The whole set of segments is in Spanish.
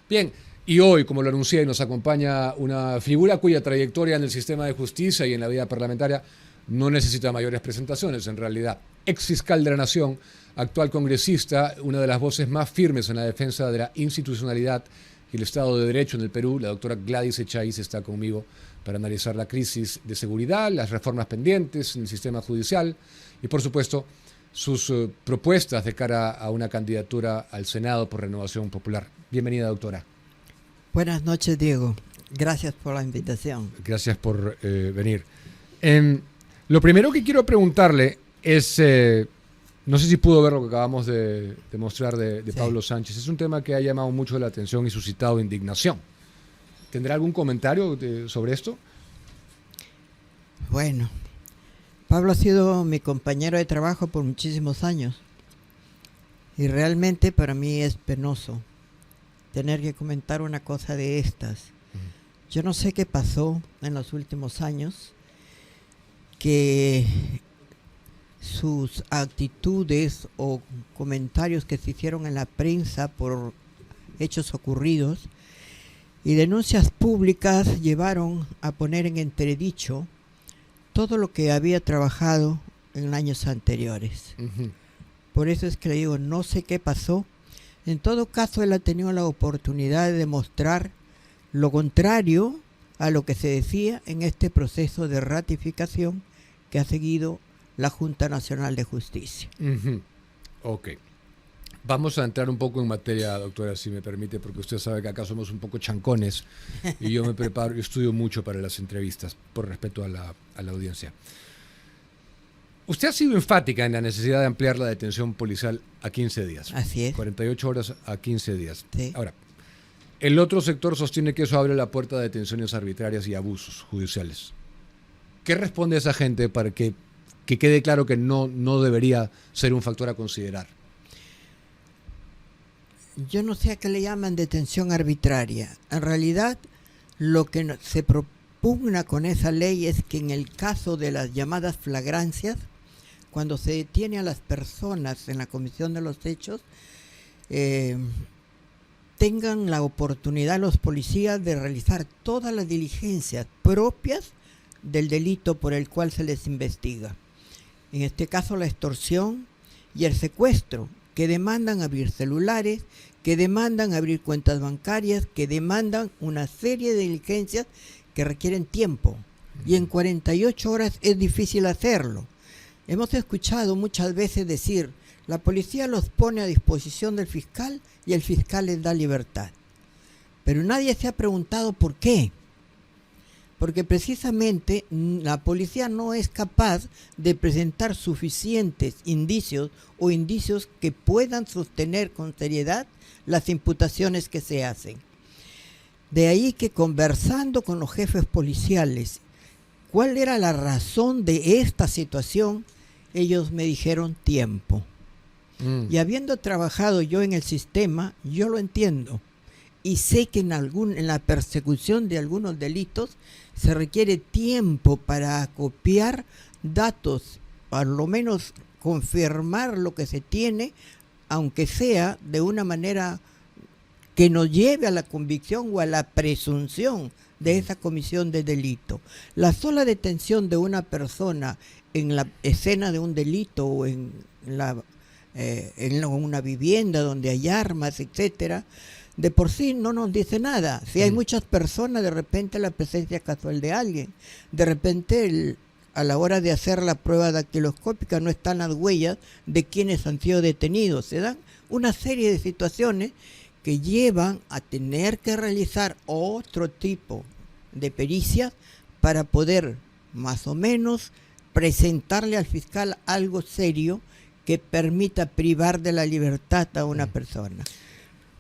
Bien, y hoy, como lo anuncié, nos acompaña una figura cuya trayectoria en el sistema de justicia y en la vida parlamentaria no necesita mayores presentaciones, en realidad. Ex fiscal de la Nación, actual congresista, una de las voces más firmes en la defensa de la institucionalidad y el Estado de Derecho en el Perú, la doctora Gladys Echaiz está conmigo para analizar la crisis de seguridad, las reformas pendientes en el sistema judicial y, por supuesto, sus propuestas de cara a una candidatura al Senado por Renovación Popular. Bienvenida, doctora. Buenas noches, Diego. Gracias por la invitación. Gracias por venir. Lo primero que quiero preguntarle es, no sé si pudo ver lo que acabamos de mostrar de sí. Pablo Sánchez. Es un tema que ha llamado mucho la atención y suscitado indignación. ¿Tendrá algún comentario sobre esto? Bueno, Pablo ha sido mi compañero de trabajo por muchísimos años y realmente para mí es penoso tener que comentar una cosa de estas. Yo no sé qué pasó en los últimos años, que sus actitudes o comentarios que se hicieron en la prensa por hechos ocurridos y denuncias públicas llevaron a poner en entredicho todo lo que había trabajado en años anteriores. Por eso es que le digo, no sé qué pasó. En todo caso, él ha tenido la oportunidad de demostrar lo contrario a lo que se decía en este proceso de ratificación que ha seguido la Junta Nacional de Justicia. Ok. Vamos a entrar un poco en materia, doctora, si me permite, porque usted sabe que acá somos un poco chancones y yo me preparo y estudio mucho para las entrevistas, por respeto a la audiencia. Usted ha sido enfática en la necesidad de ampliar la detención policial a 15 días. Así es. 48 horas a 15 días. Sí. Ahora, el otro sector sostiene que eso abre la puerta a detenciones arbitrarias y abusos judiciales. ¿Qué responde a esa gente para que quede claro que no debería ser un factor a considerar? Yo no sé a qué le llaman detención arbitraria. En realidad, lo que se propugna con esa ley es que en el caso de las llamadas flagrancias, cuando se detiene a las personas en la comisión de los hechos, tengan la oportunidad los policías de realizar todas las diligencias propias del delito por el cual se les investiga. En este caso, la extorsión y el secuestro, que demandan abrir celulares, que demandan abrir cuentas bancarias, que demandan una serie de diligencias que requieren tiempo. Y en 48 horas es difícil hacerlo. Hemos escuchado muchas veces decir, la policía los pone a disposición del fiscal y el fiscal les da libertad. Pero nadie se ha preguntado por qué. Porque precisamente la policía no es capaz de presentar suficientes indicios o indicios que puedan sostener con seriedad las imputaciones que se hacen. De ahí que conversando con los jefes policiales, ¿cuál era la razón de esta situación? Ellos me dijeron tiempo. Y habiendo trabajado yo en el sistema, yo lo entiendo. Y sé que en la persecución de algunos delitos se requiere tiempo para acopiar datos, por lo menos confirmar lo que se tiene, aunque sea de una manera que nos lleve a la convicción o a la presunción de esa comisión de delito. La sola detención de una persona en la escena de un delito o en una vivienda donde hay armas, etcétera, de por sí no nos dice nada. Si hay muchas personas, de repente la presencia casual de alguien, de repente a la hora de hacer la prueba dactiloscópica no están las huellas de quienes han sido detenidos. Se dan una serie de situaciones que llevan a tener que realizar otro tipo de pericias para poder más o menos presentarle al fiscal algo serio que permita privar de la libertad a una persona.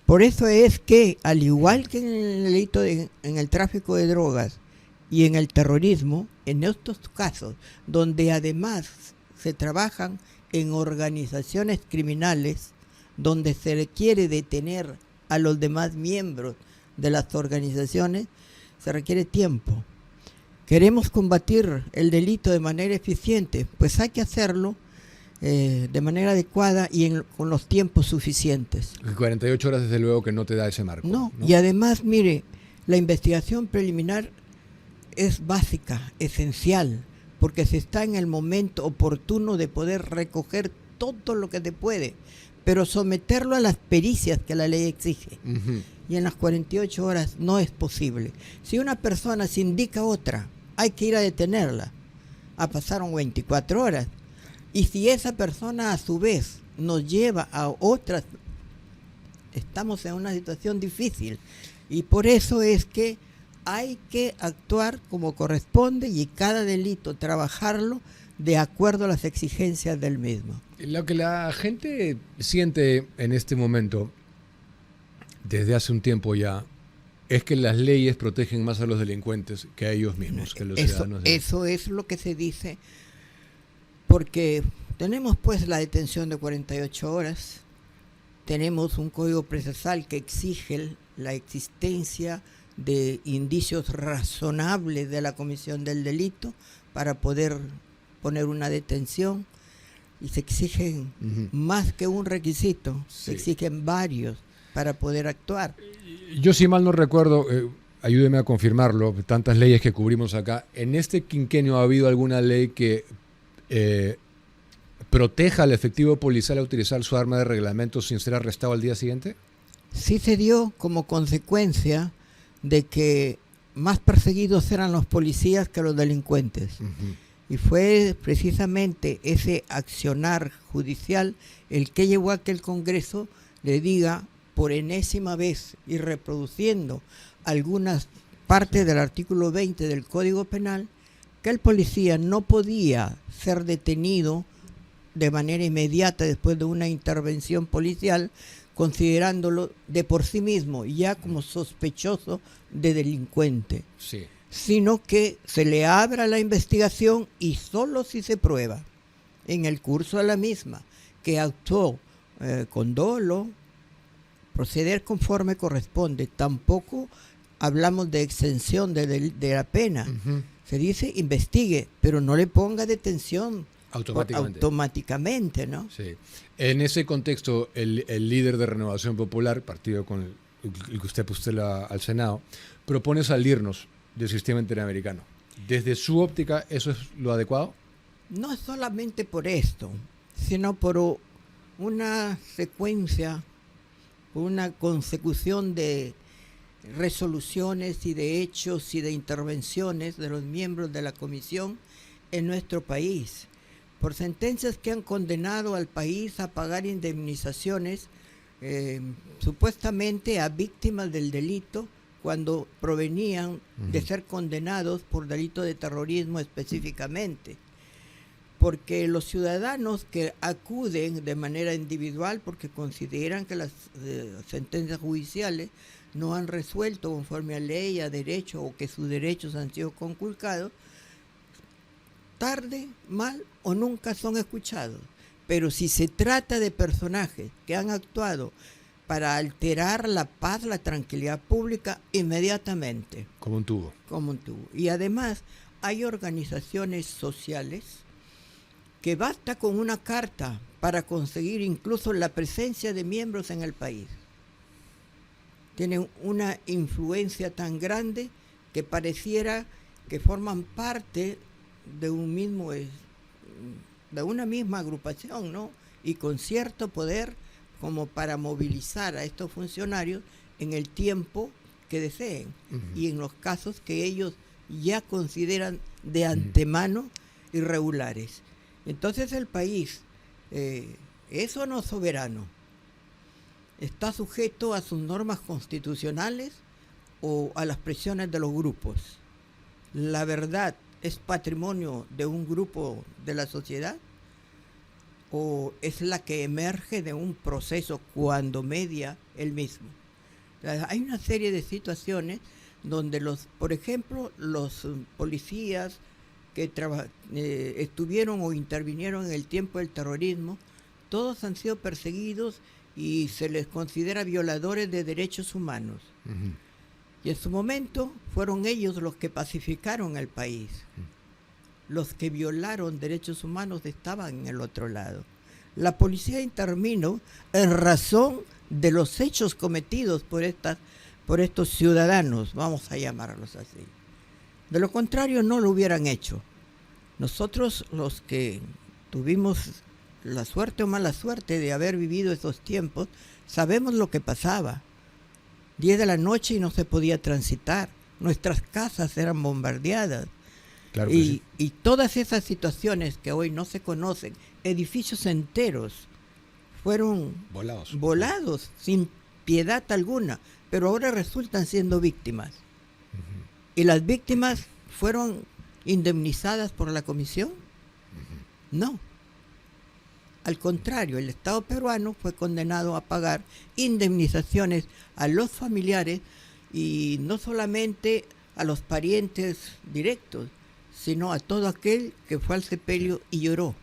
Por eso es que, al igual que en el delito en el tráfico de drogas y en el terrorismo, en estos casos, donde además se trabajan en organizaciones criminales, donde se requiere detener a los demás miembros de las organizaciones, se requiere tiempo. Queremos combatir el delito de manera eficiente, pues hay que hacerlo de manera adecuada y con los tiempos suficientes. 48 horas desde luego que no te da ese marco. No, y además, mire, la investigación preliminar es básica, esencial, porque se está en el momento oportuno de poder recoger todo lo que se puede, pero someterlo a las pericias que la ley exige. Uh-huh. Y en las 48 horas no es posible. Si una persona se indica otra, hay que ir a detenerla. Pasaron 24 horas. Y si esa persona a su vez nos lleva a otras, estamos en una situación difícil. Y por eso es que hay que actuar como corresponde y cada delito trabajarlo de acuerdo a las exigencias del mismo. Lo que la gente siente en este momento, desde hace un tiempo ya, es que las leyes protegen más a los delincuentes que a ellos mismos, que a los ciudadanos. Eso es lo que se dice, porque tenemos pues la detención de 48 horas, tenemos un código procesal que exige la existencia de indicios razonables de la comisión del delito para poder poner una detención, y se exigen más que un requisito, se exigen varios para poder actuar. Yo, si mal no recuerdo, ayúdeme a confirmarlo, tantas leyes que cubrimos acá, ¿en este quinquenio ha habido alguna ley que proteja al efectivo policial a utilizar su arma de reglamento sin ser arrestado al día siguiente? Sí se dio como consecuencia de que más perseguidos eran los policías que los delincuentes. Uh-huh. Y fue precisamente ese accionar judicial el que llevó a que el Congreso le diga por enésima vez y reproduciendo algunas partes del artículo 20 del Código Penal que el policía no podía ser detenido de manera inmediata después de una intervención policial, considerándolo de por sí mismo ya como sospechoso de delincuente. Sí. Sino que se le abra la investigación y solo si se prueba en el curso de la misma que actuó con dolo, proceder conforme corresponde. Tampoco hablamos de exención de la pena. Uh-huh. Se dice investigue, pero no le ponga detención automáticamente, ¿no? Sí. En ese contexto, el líder de Renovación Popular, partido con el que usted postula al Senado, propone salirnos del sistema interamericano. ¿Desde su óptica eso es lo adecuado? No es solamente por esto, sino por una secuencia, por una consecución de resoluciones y de hechos y de intervenciones de los miembros de la Comisión en nuestro país, por sentencias que han condenado al país a pagar indemnizaciones supuestamente a víctimas del delito, cuando provenían de ser condenados por delito de terrorismo específicamente. Porque los ciudadanos que acuden de manera individual porque consideran que las sentencias judiciales no han resuelto conforme a ley, a derecho, o que sus derechos han sido conculcados, tarde, mal o nunca son escuchados. Pero si se trata de personajes que han actuado para alterar la paz, la tranquilidad pública, inmediatamente. Como un tubo. Como un tubo. Y además hay organizaciones sociales que basta con una carta para conseguir incluso la presencia de miembros en el país. Tienen una influencia tan grande que pareciera que forman parte de de una misma agrupación, ¿no? Y con cierto poder como para movilizar a estos funcionarios en el tiempo que deseen. Uh-huh. Y en los casos que ellos ya consideran de antemano irregulares. Entonces el país es o no soberano, está sujeto a sus normas constitucionales o a las presiones de los grupos. La verdad es patrimonio de un grupo de la sociedad o es la que emerge de un proceso cuando media el mismo. Hay una serie de situaciones donde por ejemplo, los policías que estuvieron o intervinieron en el tiempo del terrorismo, todos han sido perseguidos y se les considera violadores de derechos humanos. Uh-huh. Y en su momento fueron ellos los que pacificaron el país. Uh-huh. Los que violaron derechos humanos estaban en el otro lado. La policía intervino en razón de los hechos cometidos por estos ciudadanos, vamos a llamarlos así. De lo contrario, no lo hubieran hecho. Nosotros, los que tuvimos la suerte o mala suerte de haber vivido esos tiempos, sabemos lo que pasaba. 10 de la noche y no se podía transitar. Nuestras casas eran bombardeadas. Claro que sí. Y todas esas situaciones que hoy no se conocen, edificios enteros fueron volados sin piedad alguna, pero ahora resultan siendo víctimas. ¿Y las víctimas fueron indemnizadas por la comisión? No. Al contrario, el Estado peruano fue condenado a pagar indemnizaciones a los familiares y no solamente a los parientes directos, sino a todo aquel que fue al sepelio y lloró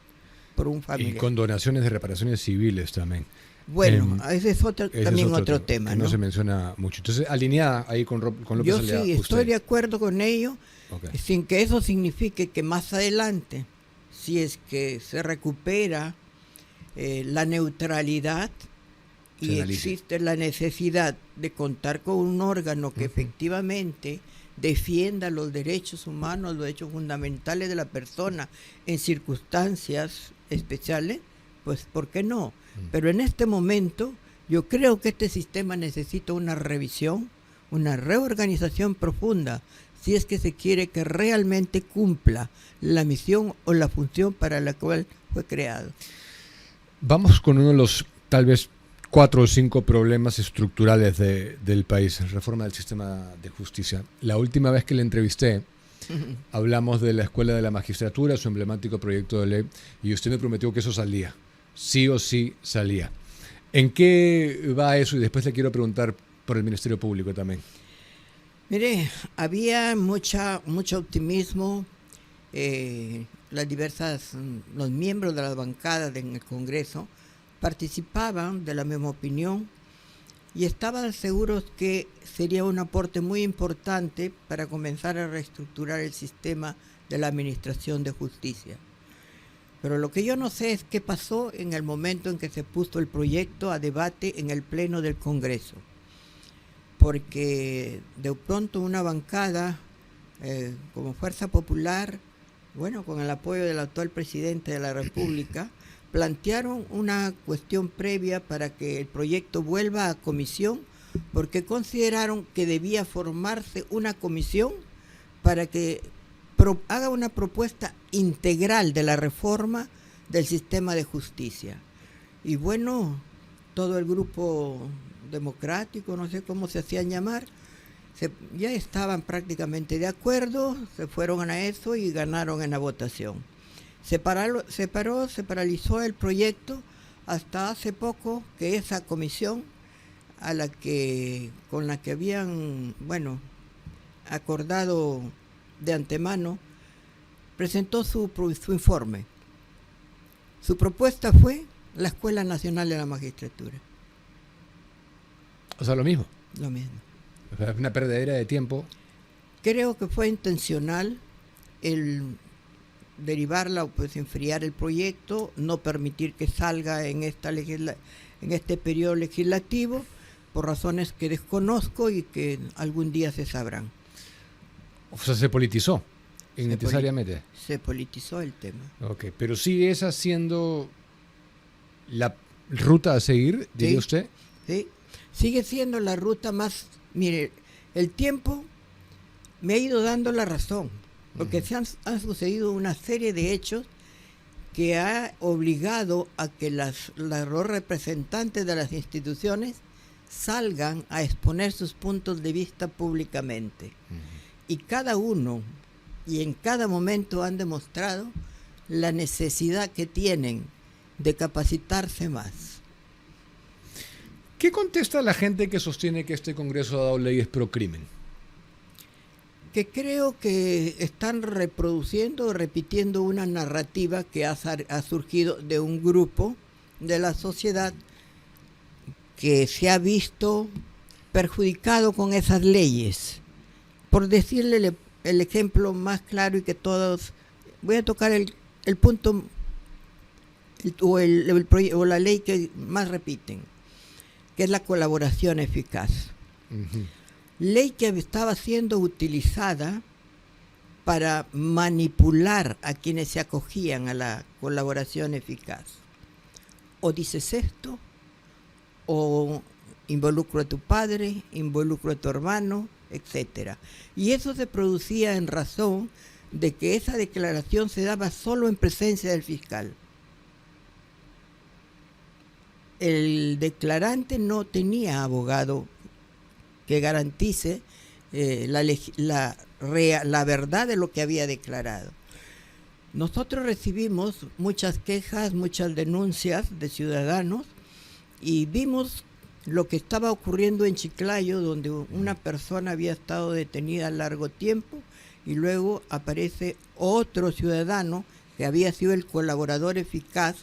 por un familiar. Y con donaciones de reparaciones civiles también. Bueno, ese es otro tema, que ¿no? No se menciona mucho. Entonces, alineada ahí con López Yo Aliaga, sí, estoy usted. de acuerdo con ello, Okay. sin que eso signifique que más adelante, si es que se recupera la neutralidad y existe la necesidad de contar con un órgano que efectivamente defienda los derechos humanos, los derechos fundamentales de la persona en circunstancias especiales, pues ¿por qué no? Pero en este momento yo creo que este sistema necesita una revisión, una reorganización profunda, si es que se quiere que realmente cumpla la misión o la función para la cual fue creado. Vamos con uno de los, tal vez, 4 o 5 problemas estructurales del país, reforma del sistema de justicia. La última vez que le entrevisté, hablamos de la Escuela de la Magistratura, su emblemático proyecto de ley, y usted me prometió que eso salía. Sí o sí salía. ¿En qué va eso? Y después le quiero preguntar por el Ministerio Público también. Mire, había mucho optimismo. Los miembros de las bancadas en el Congreso participaban de la misma opinión y estaban seguros que sería un aporte muy importante para comenzar a reestructurar el sistema de la administración de justicia. Pero lo que yo no sé es qué pasó en el momento en que se puso el proyecto a debate en el Pleno del Congreso. Porque de pronto una bancada como Fuerza Popular, bueno, con el apoyo del actual presidente de la República, plantearon una cuestión previa para que el proyecto vuelva a comisión, porque consideraron que debía formarse una comisión para que haga una propuesta integral de la reforma del sistema de justicia. Y bueno, todo el grupo democrático, no sé cómo se hacían llamar, ya estaban prácticamente de acuerdo, se fueron a eso y ganaron en la votación. Se paralizó el proyecto hasta hace poco que esa comisión con la que habían, acordado de antemano, presentó su informe. Su propuesta fue la Escuela Nacional de la Magistratura. O sea, lo mismo. Lo mismo. O sea, es una perdedera de tiempo. Creo que fue intencional el derivarla, pues enfriar el proyecto, no permitir que salga en este periodo legislativo, por razones que desconozco y que algún día se sabrán. O sea, se politizó innecesariamente. Se politizó el tema. Ok, pero sigue esa siendo la ruta a seguir, diría usted. Sí, sigue siendo la ruta más... Mire, el tiempo me ha ido dando la razón, porque han sucedido una serie de hechos que ha obligado a que los representantes de las instituciones salgan a exponer sus puntos de vista públicamente. Y cada uno y en cada momento han demostrado la necesidad que tienen de capacitarse más. ¿Qué contesta la gente que sostiene que este Congreso ha dado leyes pro crimen? Que creo que están reproduciendo o repitiendo una narrativa que ha surgido de un grupo de la sociedad que se ha visto perjudicado con esas leyes. Por decirle el ejemplo más claro y que todos... Voy a tocar el punto o la ley que más repiten, que es la colaboración eficaz. Ujú. Ley que estaba siendo utilizada para manipular a quienes se acogían a la colaboración eficaz. O dices esto, o involucro a tu padre, involucro a tu hermano, etcétera. Y eso se producía en razón de que esa declaración se daba solo en presencia del fiscal. El declarante no tenía abogado que garantice la verdad de lo que había declarado. Nosotros recibimos muchas quejas, muchas denuncias de ciudadanos y vimos lo que estaba ocurriendo en Chiclayo, donde una persona había estado detenida largo tiempo y luego aparece otro ciudadano que había sido el colaborador eficaz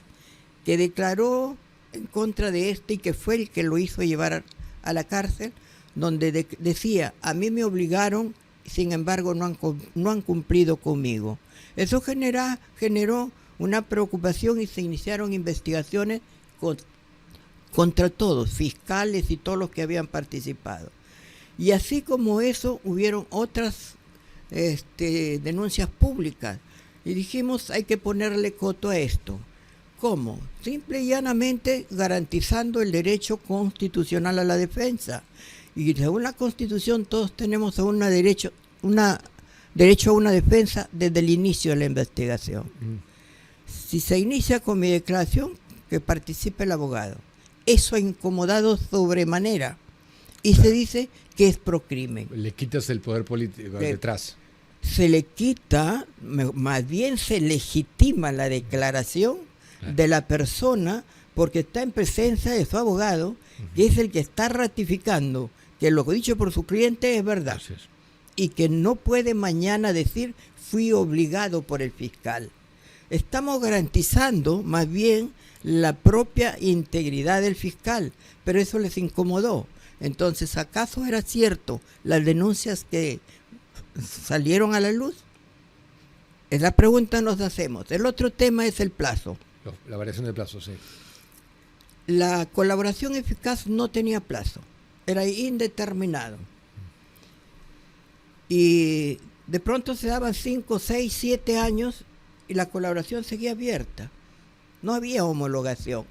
que declaró en contra de este y que fue el que lo hizo llevar a la cárcel, donde decía, a mí me obligaron, sin embargo no han cumplido conmigo. Eso generó una preocupación y se iniciaron investigaciones contra todos, fiscales y todos los que habían participado. Y así como eso, hubieron otras denuncias públicas. Y dijimos, hay que ponerle coto a esto. ¿Cómo? Simple y llanamente garantizando el derecho constitucional a la defensa. Y según la Constitución todos tenemos derecho a una defensa desde el inicio de la investigación. Si se inicia con mi declaración, que participe el abogado. Eso ha incomodado sobremanera y se dice que es procrimen. Le quitas el poder político detrás. Se le quita, más bien se legitima la declaración de la persona porque está en presencia de su abogado, que es el que está ratificando que lo dicho por su cliente es verdad. Gracias. Y que no puede mañana decir fui obligado por el fiscal. Estamos garantizando más bien la propia integridad del fiscal, pero eso les incomodó. Entonces, ¿acaso era cierto las denuncias que salieron a la luz? Es la pregunta que nos hacemos. El otro tema es el plazo. La variación de plazo, sí. La colaboración eficaz no tenía plazo, era indeterminado. Y de pronto se daban 5, 6, 7 años y la colaboración seguía abierta. No había homologación.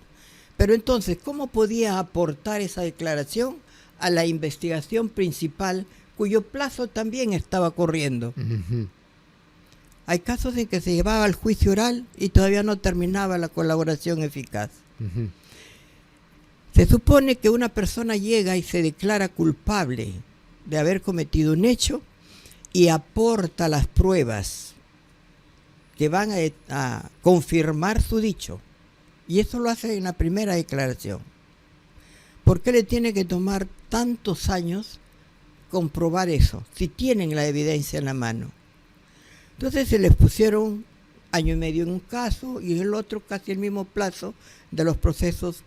Pero entonces, ¿cómo podía aportar esa declaración a la investigación principal, cuyo plazo también estaba corriendo? Uh-huh. Hay casos en que se llevaba al juicio oral y todavía no terminaba la colaboración eficaz. Uh-huh. Se supone que una persona llega y se declara culpable de haber cometido un hecho y aporta las pruebas que van a confirmar su dicho. Y eso lo hace en la primera declaración. ¿Por qué le tiene que tomar tantos años comprobar eso, si tienen la evidencia en la mano? Entonces se les pusieron 1 año y medio en un caso y en el otro casi el mismo plazo de los procesos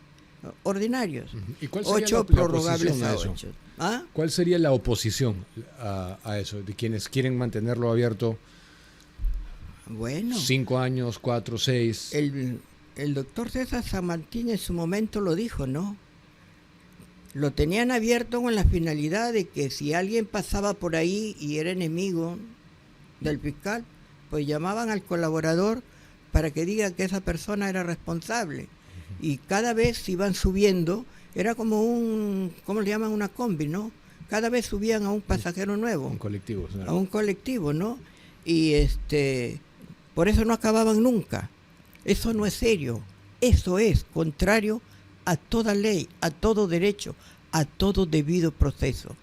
ordinarios. ¿Y cuál sería 8 prorrogables a 8. ¿Ah? ¿Cuál sería la oposición a eso, de quienes quieren mantenerlo abierto? Bueno, 5 años, 4, 6. El doctor César San Martín en su momento lo dijo, ¿no? Lo tenían abierto con la finalidad de que si alguien pasaba por ahí y era enemigo del fiscal, pues llamaban al colaborador para que diga que esa persona era responsable. Y cada vez iban subiendo, era como ¿cómo le llaman? Una combi, ¿no? Cada vez subían a un pasajero nuevo. Un colectivo. ¿No? A un colectivo, ¿no? Y por eso no acababan nunca. Eso no es serio. Eso es contrario a toda ley, a todo derecho, a todo debido proceso.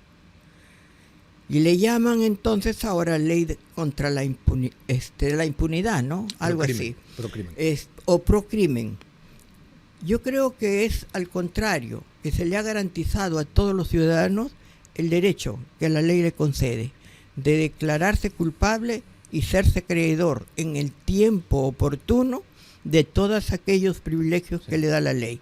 Y le llaman entonces ahora ley contra la impunidad, ¿no? Algo así. Procrimen. O procrimen. Yo creo que es al contrario, que se le ha garantizado a todos los ciudadanos el derecho que la ley le concede de declararse culpable y serse creedor en el tiempo oportuno de todos aquellos privilegios que le da la ley.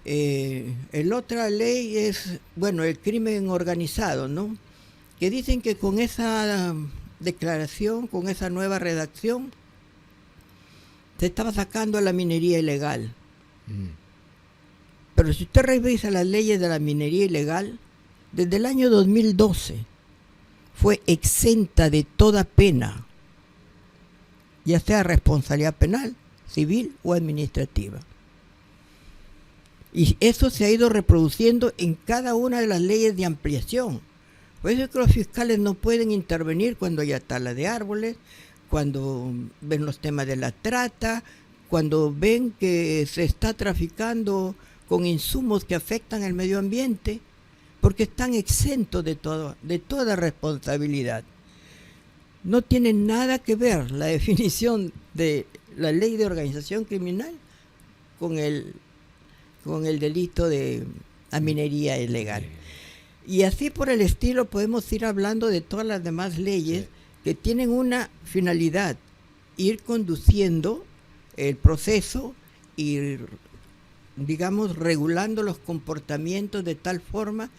La otra ley es, el crimen organizado, ¿no? Que dicen que con esa declaración, con esa nueva redacción, se estaba sacando la minería ilegal. Mm. Pero si usted revisa las leyes de la minería ilegal, desde el año 2012 fue exenta de toda pena, ya sea responsabilidad penal, civil o administrativa. Y eso se ha ido reproduciendo en cada una de las leyes de ampliación. Por eso es que los fiscales no pueden intervenir cuando hay tala de árboles, cuando ven los temas de la trata, cuando ven que se está traficando con insumos que afectan el medio ambiente, porque están exentos de toda responsabilidad. No tiene nada que ver la definición de la ley de organización criminal con el delito de la minería ilegal. Y así por el estilo podemos ir hablando de todas las demás leyes que tienen una finalidad, ir conduciendo el proceso y, digamos, regulando los comportamientos de tal forma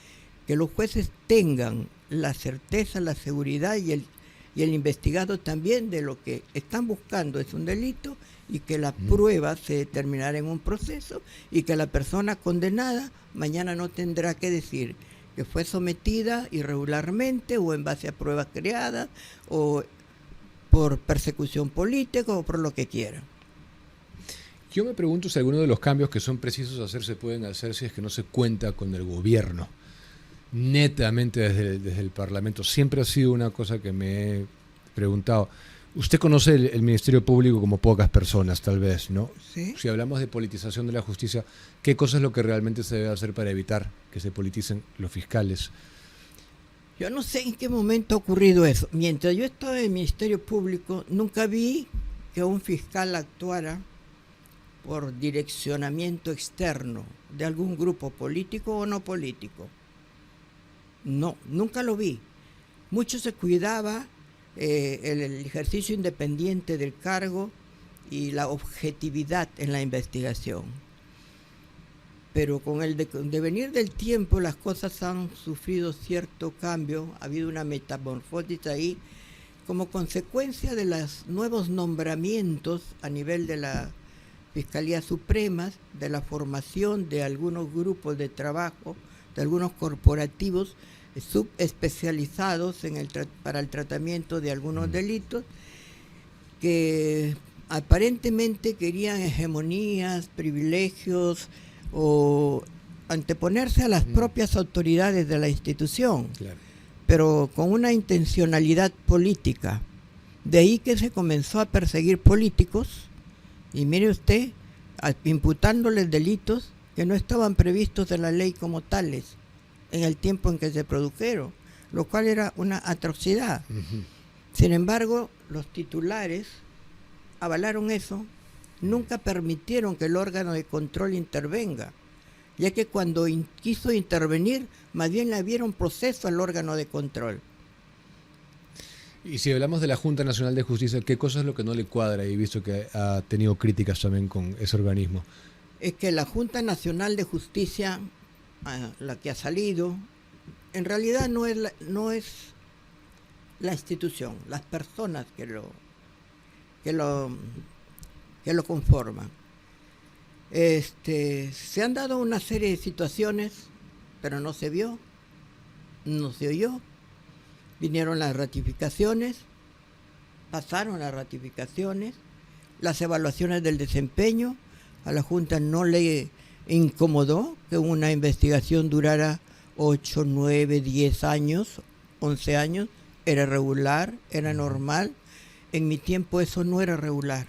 que los jueces tengan la certeza, la seguridad y el investigado también de lo que están buscando es un delito y que la prueba se determinará en un proceso y que la persona condenada mañana no tendrá que decir que fue sometida irregularmente o en base a pruebas creadas o por persecución política o por lo que quiera. Yo me pregunto si algunos de los cambios que son precisos hacer se pueden hacer si es que no se cuenta con el gobierno, netamente desde el Parlamento. Siempre ha sido una cosa que me he preguntado. Usted conoce el Ministerio Público como pocas personas, tal vez, ¿no? Sí. Si hablamos de politización de la justicia, ¿qué cosa es lo que realmente se debe hacer para evitar que se politicen los fiscales? Yo no sé en qué momento ha ocurrido eso. Mientras yo estaba en el Ministerio Público, nunca vi que un fiscal actuara por direccionamiento externo de algún grupo político o no político. No, nunca lo vi. Mucho se cuidaba el ejercicio independiente del cargo y la objetividad en la investigación. Pero con el devenir del tiempo las cosas han sufrido cierto cambio, ha habido una metamorfosis ahí como consecuencia de los nuevos nombramientos a nivel de la Fiscalía Suprema, de la formación de algunos grupos de trabajo, de algunos corporativos subespecializados para el tratamiento de algunos delitos que aparentemente querían hegemonías, privilegios o anteponerse a las propias autoridades de la institución, claro, pero con una intencionalidad política. De ahí que se comenzó a perseguir políticos y mire usted, imputándoles delitos que no estaban previstos en la ley como tales en el tiempo en que se produjeron, lo cual era una atrocidad. Uh-huh. Sin embargo, los titulares avalaron eso, nunca permitieron que el órgano de control intervenga, ya que cuando quiso intervenir, más bien le abrieron proceso al órgano de control. Y si hablamos de la Junta Nacional de Justicia, ¿qué cosa es lo que no le cuadra? Y visto que ha tenido críticas también con ese organismo. Es que la Junta Nacional de Justicia, la que ha salido, en realidad no es la institución, las personas que lo conforman. Se han dado una serie de situaciones, pero no se vio, no se oyó. Vinieron las ratificaciones, pasaron las ratificaciones, las evaluaciones del desempeño. A la Junta no le incomodó que una investigación durara 8, 9, 10 años, 11 años. Era regular, era normal. En mi tiempo eso no era regular.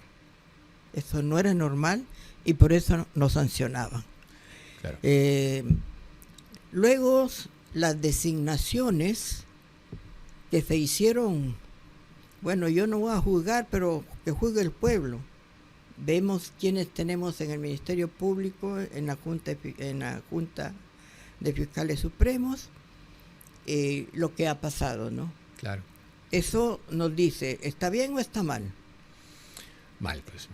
Eso no era normal y por eso nos sancionaban. Claro. Luego, las designaciones que se hicieron, bueno, yo no voy a juzgar, pero que juzgue el pueblo. Vemos quiénes tenemos en el Ministerio Público, en la Junta de Fiscales Supremos, lo que ha pasado, ¿no? Claro. Eso nos dice, ¿está bien o está mal? Mal, pues.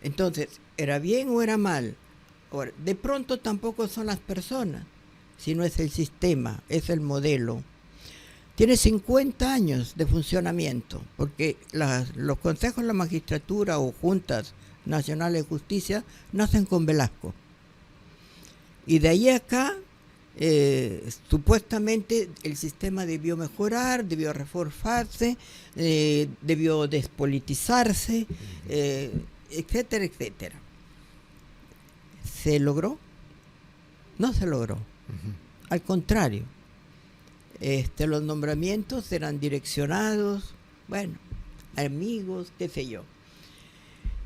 Entonces, ¿era bien o era mal? Ahora, de pronto tampoco son las personas, sino es el sistema, es el modelo. Tiene 50 años de funcionamiento, porque los consejos de la magistratura o juntas Nacional de Justicia nacen con Velasco. Y de ahí acá, supuestamente el sistema debió mejorar, debió reforzarse, debió despolitizarse, etcétera, etcétera. ¿Se logró? No se logró. Al contrario, los nombramientos eran direccionados, bueno, amigos, qué sé yo.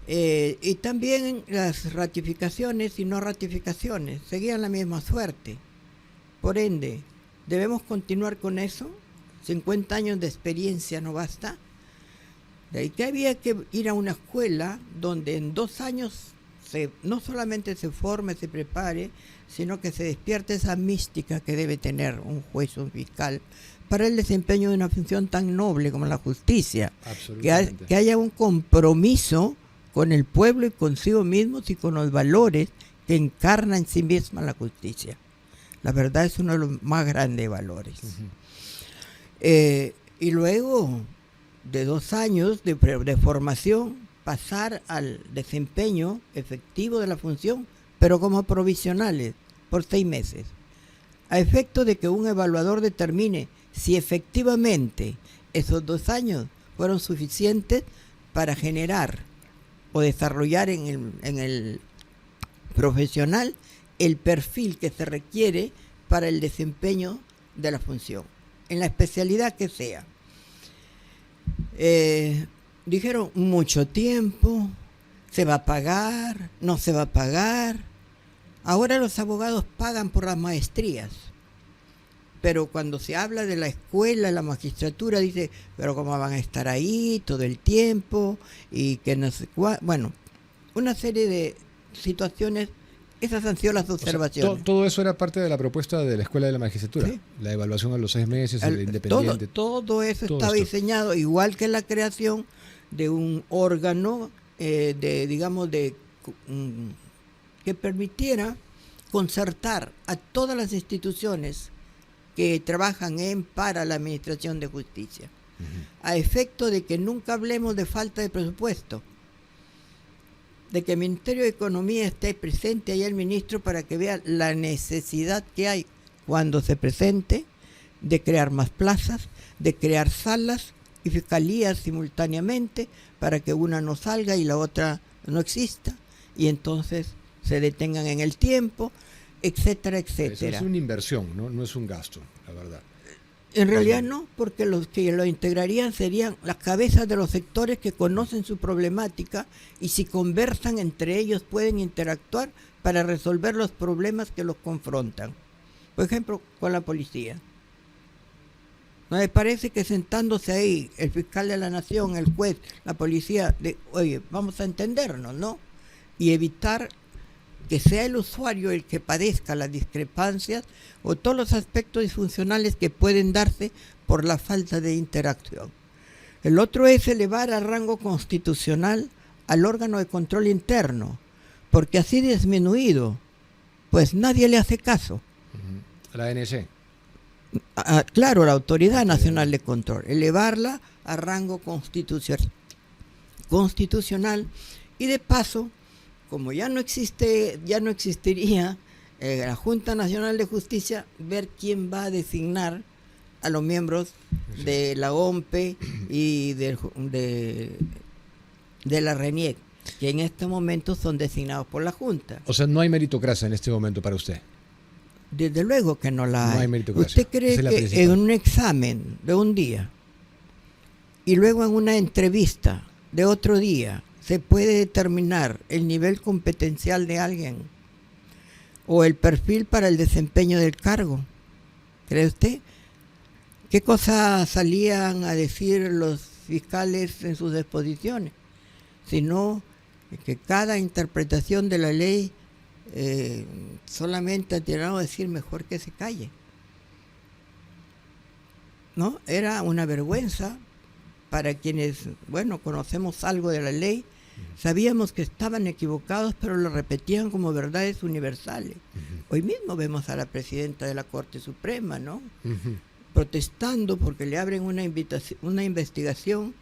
Y también las ratificaciones y no ratificaciones seguían la misma suerte. Por ende, ¿debemos continuar con eso? 50 años de experiencia no basta. De ahí que había que ir a una escuela donde en 2 años no solamente se forme, se prepare, sino que se despierte esa mística que debe tener un juez o un fiscal para el desempeño de una función tan noble como la justicia. Que haya un compromiso con el pueblo y consigo mismos y con los valores que encarna en sí misma la justicia. La verdad es uno de los más grandes valores. Y luego de 2 años de formación, pasar al desempeño efectivo de la función, pero como provisionales, por 6 meses, a efecto de que un evaluador determine si efectivamente esos 2 años fueron suficientes para generar o desarrollar en el profesional el perfil que se requiere para el desempeño de la función, en la especialidad que sea. Dijeron mucho tiempo, se va a pagar, no se va a pagar. Ahora los abogados pagan por las maestrías, pero cuando se habla de la escuela, la magistratura, dice, pero cómo van a estar ahí todo el tiempo y que no sé bueno, una serie de situaciones. Esas han sido las observaciones. O sea, todo eso era parte de la propuesta de la Escuela de la Magistratura. Sí. La evaluación a los 6 meses, el independiente. Todo eso estaba diseñado, igual que la creación de un órgano que permitiera concertar a todas las instituciones que trabajan para la administración de justicia, a efecto de que nunca hablemos de falta de presupuesto, de que el Ministerio de Economía esté presente ahí el ministro para que vea la necesidad que hay cuando se presente de crear más plazas, de crear salas y fiscalías simultáneamente para que una no salga y la otra no exista y entonces se detengan en el tiempo, etcétera, etcétera. Eso es una inversión, no es un gasto, la verdad. En realidad no, porque los que lo integrarían serían las cabezas de los sectores que conocen su problemática y si conversan entre ellos pueden interactuar para resolver los problemas que los confrontan. Por ejemplo, con la policía. ¿No me parece que sentándose ahí el fiscal de la nación, el juez, la policía, oye, vamos a entendernos, ¿no? Y evitar que sea el usuario el que padezca las discrepancias o todos los aspectos disfuncionales que pueden darse por la falta de interacción. El otro es elevar a rango constitucional al órgano de control interno, porque así disminuido, pues nadie le hace caso. A la ANC. Claro, la Autoridad Nacional de Control, elevarla a rango constitucional y de paso, como ya no existiría la Junta Nacional de Justicia, ver quién va a designar a los miembros de la OMPE y de la RENIEC, que en este momento son designados por la Junta. O sea, no hay meritocracia en este momento para usted. Desde luego que no la hay. No hay meritocracia. ¿Usted cree que en un examen de un día y luego en una entrevista de otro día se puede determinar el nivel competencial de alguien o el perfil para el desempeño del cargo? ¿Cree usted? ¿Qué cosas salían a decir los fiscales en sus exposiciones? Sino que cada interpretación de la ley solamente ha tirado a decir mejor que se calle. ¿No? Era una vergüenza para quienes, conocemos algo de la ley, sabíamos que estaban equivocados, pero lo repetían como verdades universales. Hoy mismo vemos a la presidenta de la Corte Suprema, ¿no? Protestando porque le abren una investigación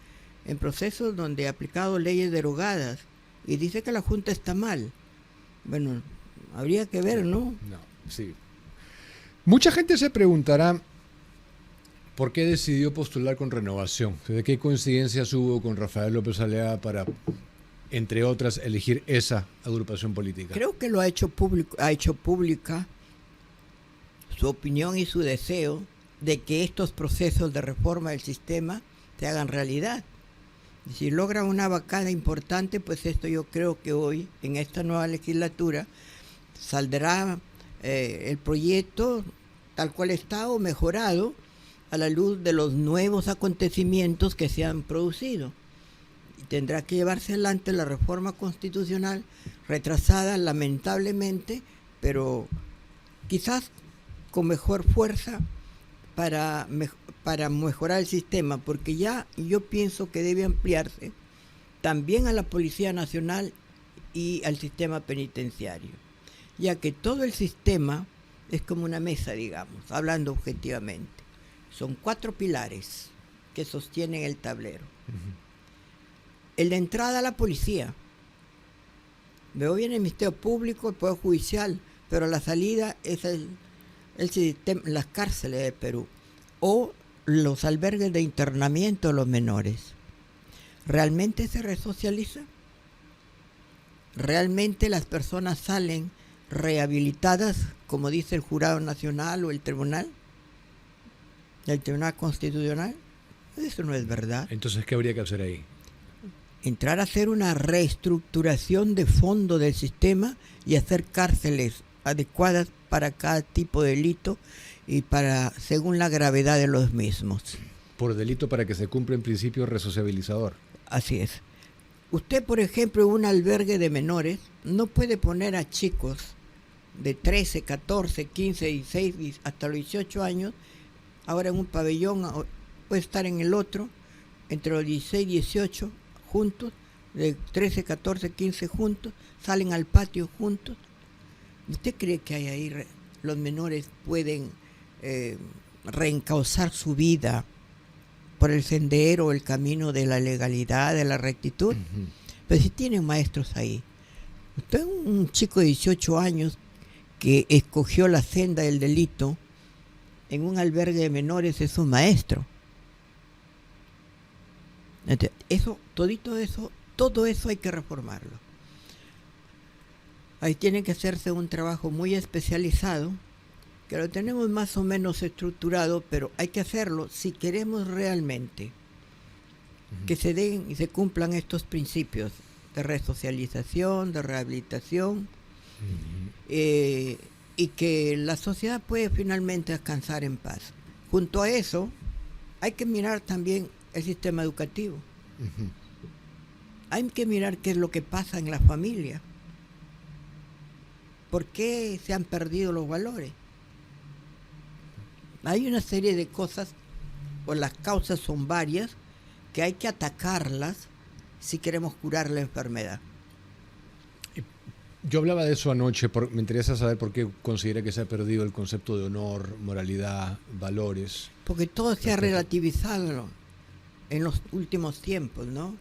en procesos donde ha aplicado leyes derogadas y dice que la Junta está mal. Bueno, habría que ver, ¿no? No, sí. Mucha gente se preguntará por qué decidió postular con Renovación. ¿De qué coincidencias hubo con Rafael López Aliaga para, entre otras, elegir esa agrupación política? Creo que lo ha hecho pública su opinión y su deseo de que estos procesos de reforma del sistema se hagan realidad. Y si logra una bancada importante, pues esto yo creo que hoy, en esta nueva legislatura, saldrá el proyecto tal cual está o mejorado a la luz de los nuevos acontecimientos que se han producido. Y tendrá que llevarse adelante la reforma constitucional retrasada lamentablemente, pero quizás con mejor fuerza para mejorar el sistema, porque ya yo pienso que debe ampliarse también a la Policía Nacional y al sistema penitenciario, ya que todo el sistema es como una mesa, digamos, hablando objetivamente. Son 4 pilares que sostienen el tablero. El de entrada a la policía. Luego viene el Ministerio Público, el Poder Judicial, pero la salida es el sistema, las cárceles de Perú o los albergues de internamiento de los menores. ¿Realmente se resocializa? ¿Realmente las personas salen rehabilitadas, como dice el Jurado Nacional o el Tribunal Constitucional? Eso no es verdad. Entonces, ¿qué habría que hacer ahí? Entrar a hacer una reestructuración de fondo del sistema y hacer cárceles adecuadas para cada tipo de delito y según la gravedad de los mismos. Por delito, para que se cumpla en principio resociabilizador. Así es. Usted, por ejemplo, en un albergue de menores no puede poner a chicos de 13, 14, 15, 16 hasta los 18 años, ahora en un pabellón, puede estar en el otro, entre los 16 y 18 juntos, de 13, 14, 15 juntos, salen al patio juntos. ¿Usted cree que ahí los menores pueden reencauzar su vida por el sendero o el camino de la legalidad, de la rectitud? Uh-huh. Pero si tienen maestros ahí. Usted, un chico de 18 años que escogió la senda del delito en un albergue de menores, es un maestro. Todo eso hay que reformarlo. Ahí tiene que hacerse un trabajo muy especializado, que lo tenemos más o menos estructurado, pero hay que hacerlo si queremos realmente que se den y se cumplan estos principios de resocialización, de rehabilitación, y que la sociedad puede finalmente descansar en paz. Junto a eso, hay que mirar también el sistema educativo. Hay que mirar qué es lo que pasa en la familia. ¿Por qué se han perdido los valores? Hay una serie de cosas, o las causas son varias, que hay que atacarlas si queremos curar la enfermedad. Yo hablaba de eso anoche, me interesa saber por qué considera que se ha perdido el concepto de honor, moralidad, valores. Porque todo se ha relativizado en los últimos tiempos, ¿no?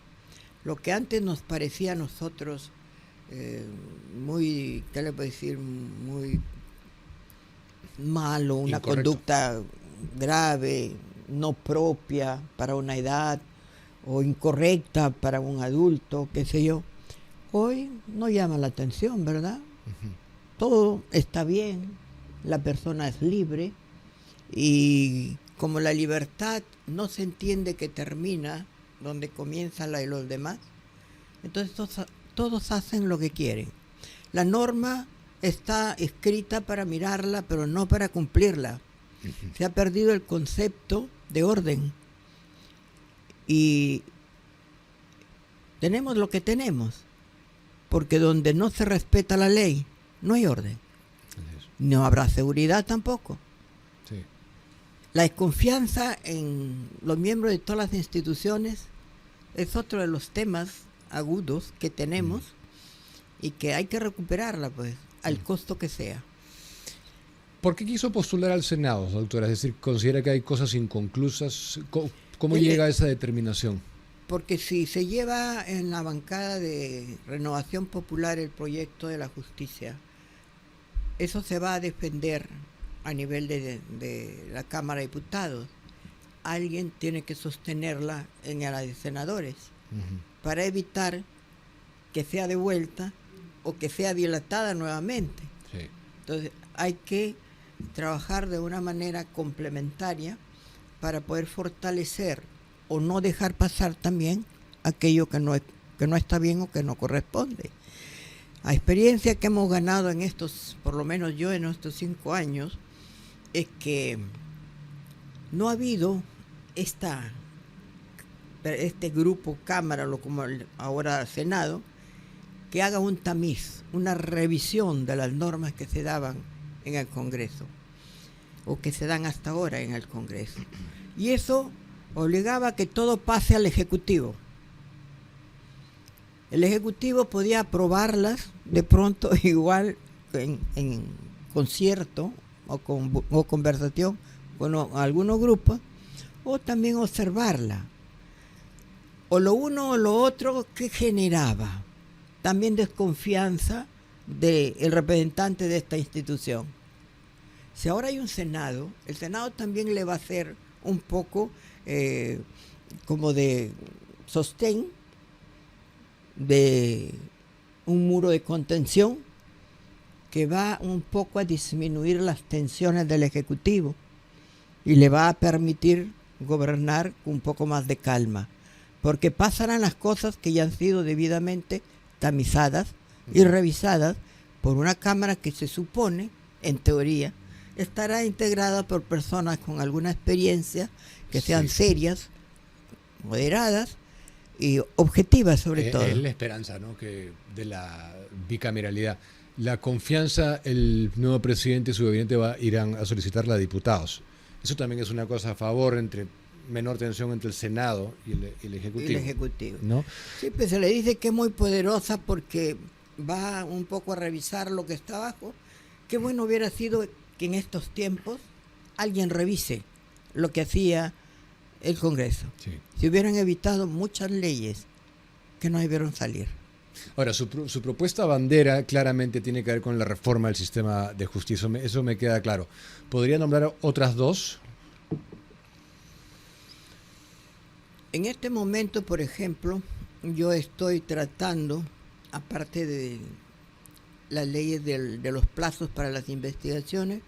Lo que antes nos parecía a nosotros muy, ¿qué le puedo decir? Muy malo, una incorrecto. Conducta grave, no propia para una edad o incorrecta para un adulto, qué sé yo. Hoy no llama la atención, ¿verdad? Uh-huh. Todo está bien, la persona es libre y como la libertad no se entiende que termina donde comienza la de los demás, entonces todos hacen lo que quieren. La norma está escrita para mirarla, pero no para cumplirla. Uh-huh. Se ha perdido el concepto de orden y tenemos lo que tenemos, porque donde no se respeta la ley, no hay orden. No habrá seguridad tampoco. Sí. La desconfianza en los miembros de todas las instituciones es otro de los temas agudos que tenemos y que hay que recuperarla, pues, al costo que sea. ¿Por qué quiso postular al Senado, doctora? Es decir, ¿considera que hay cosas inconclusas? ¿Cómo llega a esa determinación? porque si se lleva en la bancada de Renovación Popular el proyecto de la justicia, eso se va a defender a nivel de la Cámara de Diputados. Alguien tiene que sostenerla en la de senadores para evitar que sea devuelta o que sea dilatada nuevamente. Sí. Entonces hay que trabajar de una manera complementaria para poder fortalecer o no dejar pasar también aquello que no está bien o que no corresponde. La experiencia que hemos ganado en estos, por lo menos yo en estos 5 años, es que no ha habido este grupo, Cámara, como ahora Senado, que haga un tamiz, una revisión de las normas que se daban en el Congreso o que se dan hasta ahora en el Congreso. Y eso obligaba a que todo pase al Ejecutivo. El Ejecutivo podía aprobarlas de pronto igual en concierto o conversación con algunos grupos, o también observarla. O lo uno o lo otro, que generaba también desconfianza del representante de esta institución. Si ahora hay un Senado, el Senado también le va a hacer un poco como de sostén, de un muro de contención que va un poco a disminuir las tensiones del Ejecutivo y le va a permitir gobernar con un poco más de calma, porque pasarán las cosas que ya han sido debidamente tamizadas y revisadas por una Cámara que se supone, en teoría, estará integrada por personas con alguna experiencia, que sean serias, moderadas y objetivas sobre todo. Es la esperanza, ¿no?, que de la bicameralidad. La confianza, el nuevo presidente y su gabinete irán a solicitarla a diputados. Eso también es una cosa a favor, entre menor tensión entre el Senado y el Ejecutivo. Y el Ejecutivo. ¿No? Sí, pues se le dice que es muy poderosa porque va un poco a revisar lo que está abajo. Qué bueno hubiera sido que en estos tiempos alguien revise lo que hacía el Congreso. Sí. Se hubieran evitado muchas leyes que no debieron salir. Ahora, su propuesta bandera claramente tiene que ver con la reforma del sistema de justicia. Eso me queda claro. ¿Podría nombrar otras dos? En este momento, por ejemplo, yo estoy tratando, aparte de las leyes de los plazos para las investigaciones,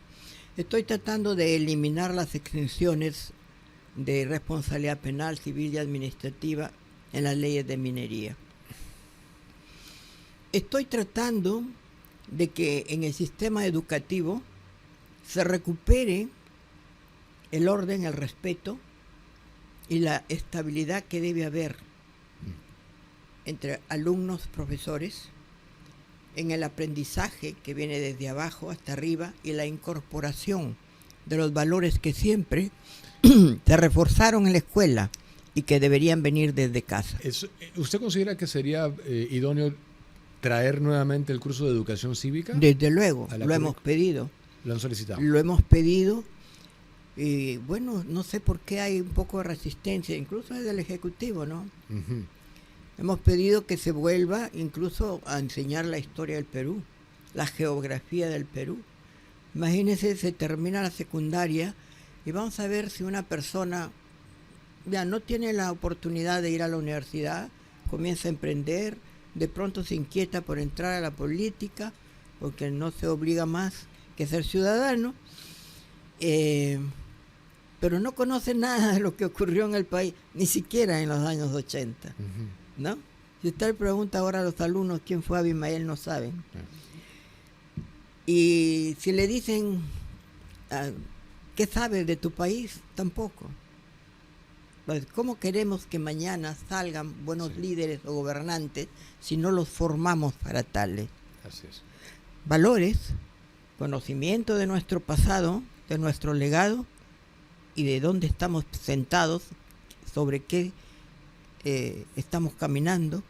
estoy tratando de eliminar las exenciones de responsabilidad penal, civil y administrativa en las leyes de minería. Estoy tratando de que en el sistema educativo se recupere el orden, el respeto y la estabilidad que debe haber entre alumnos, profesores, en el aprendizaje que viene desde abajo hasta arriba y la incorporación de los valores que siempre se reforzaron en la escuela y que deberían venir desde casa. ¿Usted considera que sería idóneo traer nuevamente el curso de educación cívica? Desde luego, lo hemos pedido. ¿Lo han solicitado? Lo hemos pedido y bueno, no sé por qué hay un poco de resistencia, incluso desde el Ejecutivo, ¿no? Uh-huh. Hemos pedido que se vuelva incluso a enseñar la historia del Perú, la geografía del Perú. Imagínense, se termina la secundaria y vamos a ver si una persona ya no tiene la oportunidad de ir a la universidad, comienza a emprender, de pronto se inquieta por entrar a la política, porque no se obliga más que ser ciudadano, pero no conoce nada de lo que ocurrió en el país, ni siquiera en los años 80, uh-huh. ¿No? Si usted le pregunta ahora a los alumnos quién fue Abimael, no saben. Uh-huh. Y si le dicen ¿qué sabes de tu país? Tampoco. Pues, ¿cómo queremos que mañana salgan buenos líderes o gobernantes si no los formamos para tales? Así es. Valores, conocimiento de nuestro pasado, de nuestro legado y de dónde estamos sentados, sobre qué estamos caminando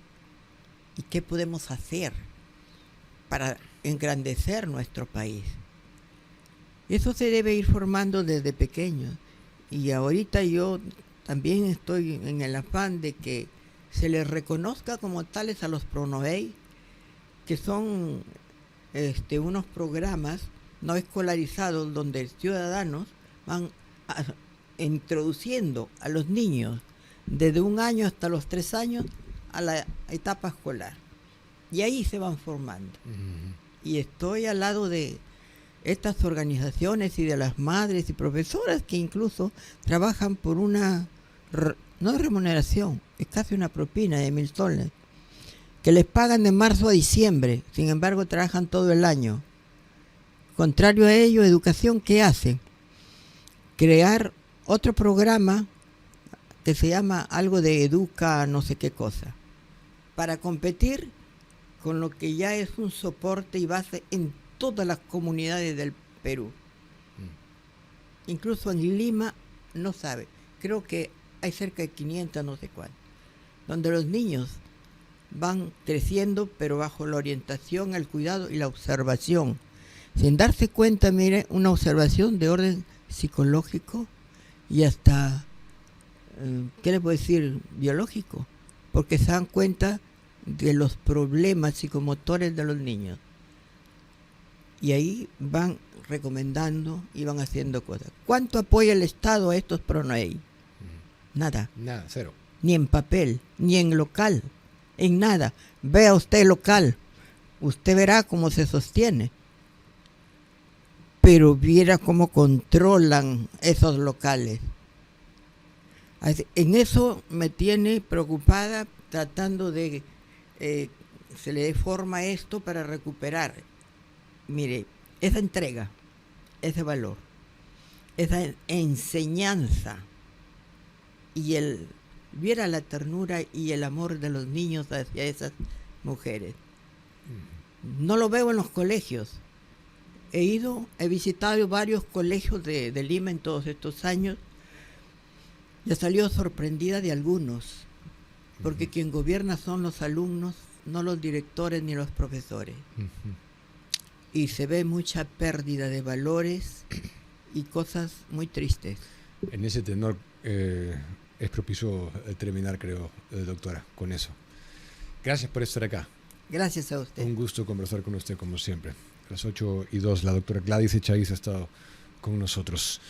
y qué podemos hacer para engrandecer nuestro país. Eso se debe ir formando desde pequeños. Y ahorita yo también estoy en el afán de que se les reconozca como tales a los PRONOVEI, que son unos programas no escolarizados donde ciudadanos van introduciendo a los niños desde 1 año hasta los 3 años a la etapa escolar. Y ahí se van formando. Y estoy al lado de estas organizaciones y de las madres y profesoras que incluso trabajan por una, no remuneración, es casi una propina de 1.000 soles, que les pagan de marzo a diciembre, sin embargo trabajan todo el año. Contrario a ello, educación, ¿qué hace? Crear otro programa que se llama algo de educa no sé qué cosa, para competir con lo que ya es un soporte y base en todas las comunidades del Perú. Incluso en Lima, no sabe, creo que hay cerca de 500, no sé cuál, donde los niños van creciendo, pero bajo la orientación, el cuidado y la observación. Sin darse cuenta, mire, una observación de orden psicológico y hasta, ¿qué le puedo decir?, biológico, porque se dan cuenta de los problemas psicomotores de los niños. Y ahí van recomendando y van haciendo cosas. ¿Cuánto apoya el Estado a estos PRONOVEI? Nada. Nada, cero. Ni en papel, ni en local, en nada. Vea usted local, usted verá cómo se sostiene. Pero viera cómo controlan esos locales. En eso me tiene preocupada, tratando de se le dé forma a esto para recuperar. Mire, esa entrega, ese valor, esa enseñanza y viera la ternura y el amor de los niños hacia esas mujeres. No lo veo en los colegios. He visitado varios colegios de Lima en todos estos años y he salido sorprendida de algunos, porque quien gobierna son los alumnos, no los directores ni los profesores. Y se ve mucha pérdida de valores y cosas muy tristes. En ese tenor es propicio terminar, creo, doctora, con eso. Gracias por estar acá. Gracias a usted. Un gusto conversar con usted, como siempre. A las 8:02, la doctora Gladys Echaíz ha estado con nosotros.